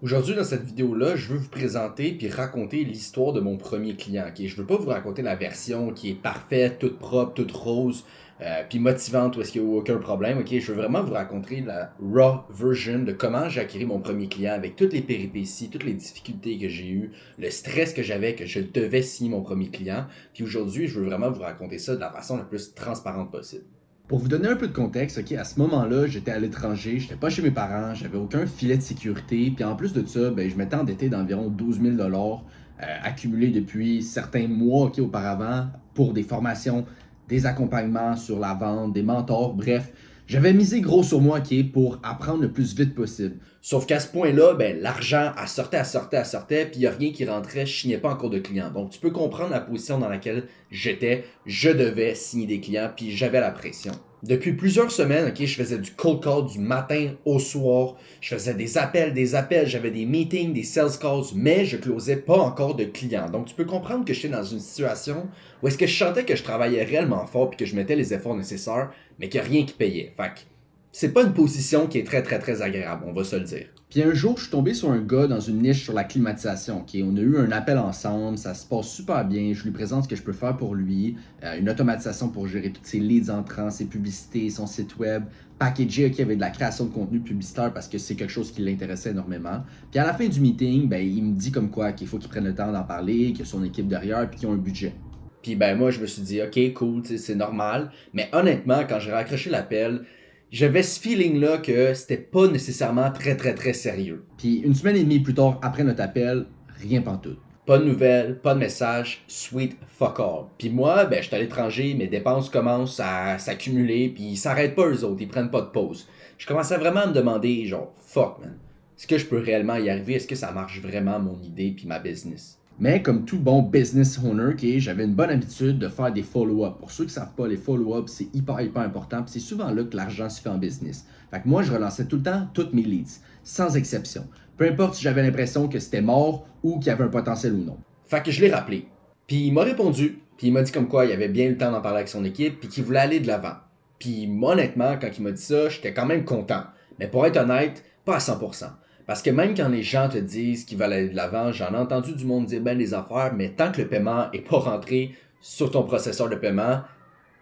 Aujourd'hui, dans cette vidéo-là, je veux vous présenter puis raconter l'histoire de mon premier client. Ok? Je veux pas vous raconter la version qui est parfaite, toute propre, toute rose, puis motivante où est-ce qu'il n'y a aucun problème. Ok? Je veux vraiment vous raconter la raw version de comment j'ai acquis mon premier client avec toutes les péripéties, toutes les difficultés que j'ai eues, le stress que j'avais que je devais signer mon premier client. Puis aujourd'hui, je veux vraiment vous raconter ça de la façon la plus transparente possible. Pour vous donner un peu de contexte, ok, à ce moment-là, j'étais à l'étranger, j'étais pas chez mes parents, j'avais aucun filet de sécurité, puis en plus de ça, ben, je m'étais endetté d'environ 12 000 accumulés depuis certains mois ok, auparavant pour des formations, des accompagnements sur la vente, des mentors, bref. J'avais misé gros sur moi ok, pour apprendre le plus vite possible. Sauf qu'à ce point-là, ben, l'argent, elle sortait, puis il n'y a rien qui rentrait, je signais pas encore de clients. Donc tu peux comprendre la position dans laquelle j'étais, je devais signer des clients, puis j'avais la pression. Depuis plusieurs semaines, ok, je faisais du cold call du matin au soir. Je faisais des appels, j'avais des meetings, des sales calls, mais je closais pas encore de clients. Donc, tu peux comprendre que j'étais dans une situation où est-ce que je sentais que je travaillais réellement fort puis que je mettais les efforts nécessaires, mais qu'il n'y a rien qui payait. Fait que c'est pas une position qui est très agréable, on va se le dire. Puis un jour, je suis tombé sur un gars dans une niche sur la climatisation. Ok, on a eu un appel ensemble, ça se passe super bien. Je lui présente ce que je peux faire pour lui, une automatisation pour gérer tous ses leads entrants, ses publicités, son site web, packagé ok, avec de la création de contenu publicitaire parce que c'est quelque chose qui l'intéressait énormément. Puis à la fin du meeting, ben, il me dit comme quoi qu'il faut qu'il prenne le temps d'en parler, qu'il y a son équipe derrière, puis qu'ils ont un budget. Puis ben moi, je me suis dit, ok, cool, c'est normal. Mais honnêtement, quand j'ai raccroché l'appel, j'avais ce feeling-là que c'était pas nécessairement très sérieux. Puis une semaine et demie plus tard, après notre appel, rien pantoute. Pas de nouvelles, pas de message, sweet fuck all. Puis moi, ben, j'étais à l'étranger, mes dépenses commencent à s'accumuler, puis ils s'arrêtent pas eux autres, ils prennent pas de pause. Je commençais vraiment à me demander, genre, fuck man, est-ce que je peux réellement y arriver? Est-ce que ça marche vraiment mon idée puis ma business? Mais comme tout bon business owner, okay, j'avais une bonne habitude de faire des follow-up. Pour ceux qui ne savent pas, les follow-up, c'est hyper important. Puis c'est souvent là que l'argent se fait en business. Fait que moi, je relançais tout le temps toutes mes leads, sans exception. Peu importe si j'avais l'impression que c'était mort ou qu'il y avait un potentiel ou non. Fait que je l'ai rappelé. Puis il m'a répondu. Puis il m'a dit comme quoi il avait bien eu le temps d'en parler avec son équipe. Puis qu'il voulait aller de l'avant. Puis moi, honnêtement, quand il m'a dit ça, j'étais quand même content. Mais pour être honnête, pas à 100%. Parce que même quand les gens te disent qu'ils veulent aller de l'avant, j'en ai entendu du monde dire ben les affaires, mais tant que le paiement est pas rentré sur ton processeur de paiement,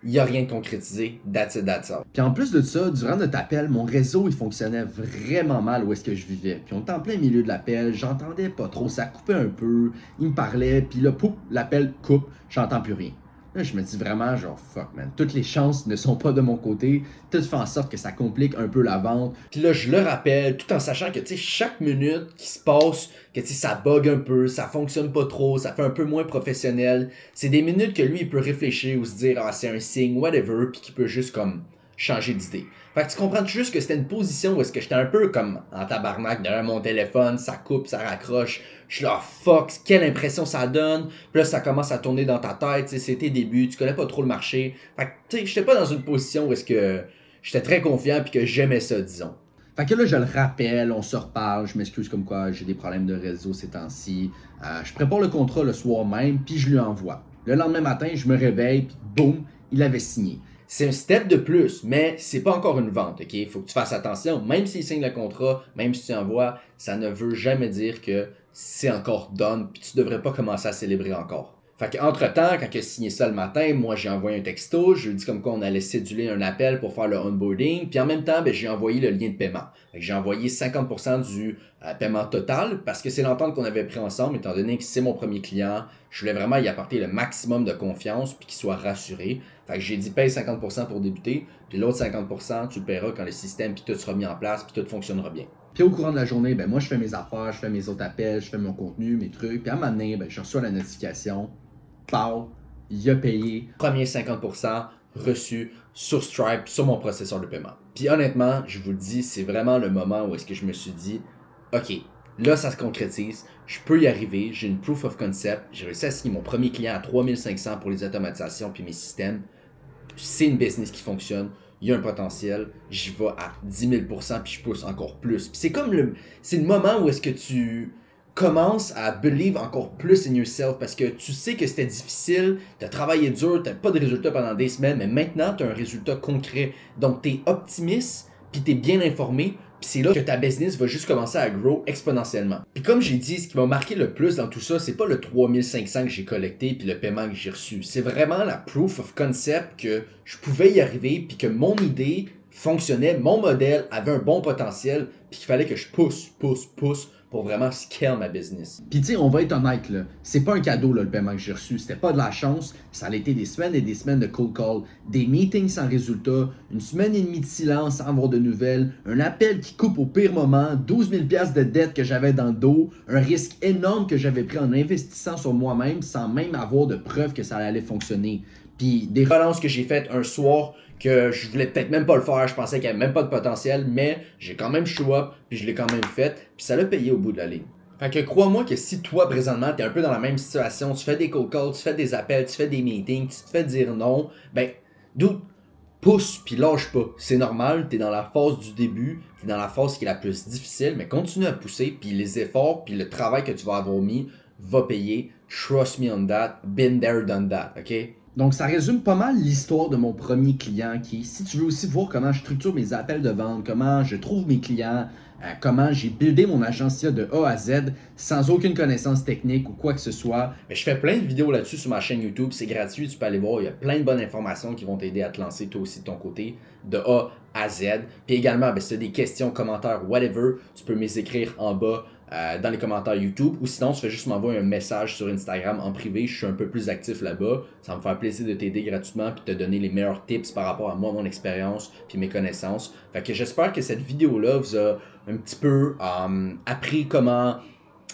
il n'y a rien de concrétisé. That's it, that's all. Puis en plus de ça, durant notre appel, mon réseau il fonctionnait vraiment mal où est-ce que je vivais. Puis on était en plein milieu de l'appel, j'entendais pas trop, ça coupait un peu, il me parlait, puis là, pouf, l'appel coupe, j'entends plus rien. Là, je me dis vraiment, genre, fuck, man. Toutes les chances ne sont pas de mon côté. Tout fait en sorte que ça complique un peu la vente. Puis là, je le rappelle, tout en sachant que, tu sais, chaque minute qui se passe, que, tu sais, ça bug un peu, ça fonctionne pas trop, ça fait un peu moins professionnel. C'est des minutes que lui, il peut réfléchir ou se dire, ah, c'est un signe, whatever, puis qu'il peut juste, comme, changer d'idée. Fait que tu comprends juste que c'était une position où est-ce que j'étais un peu comme en tabarnak derrière mon téléphone, ça coupe, ça raccroche. Je suis là, fuck, quelle impression ça donne. Puis là, ça commence à tourner dans ta tête, c'est tes débuts, tu connais pas trop le marché. Fait que, tu sais, j'étais pas dans une position où est-ce que j'étais très confiant puis que j'aimais ça, disons. Fait que là, je le rappelle, on se reparle, je m'excuse comme quoi j'ai des problèmes de réseau ces temps-ci. Je prépare le contrat le soir même, puis je lui envoie. Le lendemain matin, je me réveille, puis boum, il avait signé. C'est un step de plus, mais c'est pas encore une vente, ok? Il faut que tu fasses attention. Même s'il signe le contrat, même si tu envoies, ça ne veut jamais dire que c'est encore done, puis tu devrais pas commencer à célébrer encore. Fait qu'entre-temps, quand il a signé ça le matin, moi j'ai envoyé un texto, je lui ai dit comme quoi on allait céduler un appel pour faire le onboarding, puis en même temps, ben, j'ai envoyé le lien de paiement. Fait que j'ai envoyé 50% du paiement total, parce que c'est l'entente qu'on avait pris ensemble, étant donné que c'est mon premier client, je voulais vraiment y apporter le maximum de confiance, puis qu'il soit rassuré. Fait que j'ai dit paye 50% pour débuter, puis l'autre 50%, tu le paieras quand le système puis tout sera mis en place, puis tout fonctionnera bien. Puis au courant de la journée, ben moi je fais mes affaires, je fais mes autres appels, je fais mon contenu, mes trucs, puis à un moment donné, ben je reçois la notification, pow, il a payé, premier 50% reçu sur Stripe, sur mon processeur de paiement. Puis honnêtement, je vous le dis, c'est vraiment le moment où est-ce que je me suis dit, ok, là ça se concrétise, je peux y arriver, j'ai une proof of concept, j'ai réussi à signer mon premier client à 3500 pour les automatisations puis mes systèmes. C'est une business qui fonctionne, il y a un potentiel, j'y vais à 10 000% puis je pousse encore plus. Puis c'est le moment où est-ce que tu commences à believe encore plus in yourself parce que tu sais que c'était difficile, t'as travaillé dur, t'as pas de résultat pendant des semaines, mais maintenant t'as un résultat concret. Donc t'es optimiste puis t'es bien informé, Puis c'est là que ta business va juste commencer à grow exponentiellement. Puis comme j'ai dit, ce qui m'a marqué le plus dans tout ça, c'est pas le 3500 que j'ai collecté puis le paiement que j'ai reçu. C'est vraiment la proof of concept que je pouvais y arriver puis que mon idée fonctionnait, mon modèle avait un bon potentiel puis qu'il fallait que je pousse pour vraiment scale ma business. Puis tu sais, on va être honnête là, c'est pas un cadeau là, le paiement que j'ai reçu, c'était pas de la chance, ça a été des semaines et des semaines de cold call, des meetings sans résultat, une semaine et demie de silence sans avoir de nouvelles, un appel qui coupe au pire moment, 12 000 $ de dette que j'avais dans le dos, un risque énorme que j'avais pris en investissant sur moi-même sans même avoir de preuves que ça allait fonctionner. Puis des relances que j'ai faites un soir que je voulais peut-être même pas le faire, je pensais qu'il n'y avait même pas de potentiel, mais j'ai quand même show up, puis je l'ai quand même fait, puis ça l'a payé au bout de la ligne. Fait que crois-moi que si toi, présentement, t'es un peu dans la même situation, tu fais des cold calls, tu fais des appels, tu fais des meetings, tu te fais dire non, ben, dude, pousse puis lâche pas. C'est normal, t'es dans la phase du début, t'es dans la phase qui est la plus difficile, mais continue à pousser, puis les efforts, puis le travail que tu vas avoir mis va payer. Trust me on that, been there, done that, ok? Donc, ça résume pas mal l'histoire de mon premier client qui, si tu veux aussi voir comment je structure mes appels de vente, comment je trouve mes clients, comment j'ai buildé mon agence de A à Z sans aucune connaissance technique ou quoi que ce soit. Mais je fais plein de vidéos là-dessus sur ma chaîne YouTube, c'est gratuit, tu peux aller voir, il y a plein de bonnes informations qui vont t'aider à te lancer toi aussi de ton côté, de A à Z. Puis également, si tu as des questions, commentaires, whatever, tu peux me les écrire en bas dans les commentaires YouTube ou sinon tu fais juste m'envoyer un message sur Instagram en privé, je suis un peu plus actif là-bas, ça va me faire plaisir de t'aider gratuitement puis te donner les meilleurs tips par rapport à moi, mon expérience puis mes connaissances. Fait que j'espère que cette vidéo-là vous a un petit peu appris comment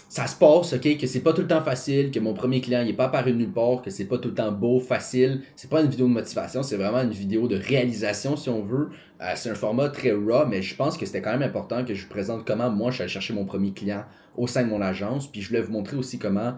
ça se passe, ok, que c'est pas tout le temps facile, que mon premier client il est pas apparu de nulle part, que c'est pas tout le temps beau, facile, c'est pas une vidéo de motivation, c'est vraiment une vidéo de réalisation si on veut. C'est un format très raw, mais je pense que c'était quand même important que je vous présente comment moi je suis allé chercher mon premier client au sein de mon agence, puis je voulais vous montrer aussi comment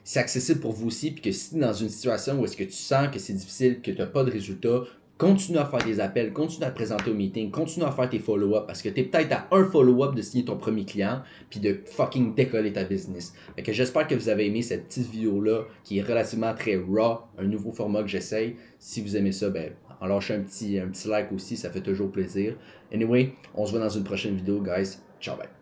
c'est accessible pour vous aussi, puis que si dans une situation où est-ce que tu sens que c'est difficile, que tu n'as pas de résultats, continue à faire des appels, continue à te présenter au meeting, continue à faire tes follow-up parce que tu es peut-être à un follow-up de signer ton premier client puis de fucking décoller ta business. Fait que j'espère que vous avez aimé cette petite vidéo-là qui est relativement très raw, un nouveau format que j'essaye. Si vous aimez ça, en lâchez un petit like aussi, ça fait toujours plaisir. Anyway, on se voit dans une prochaine vidéo, guys. Ciao, bye.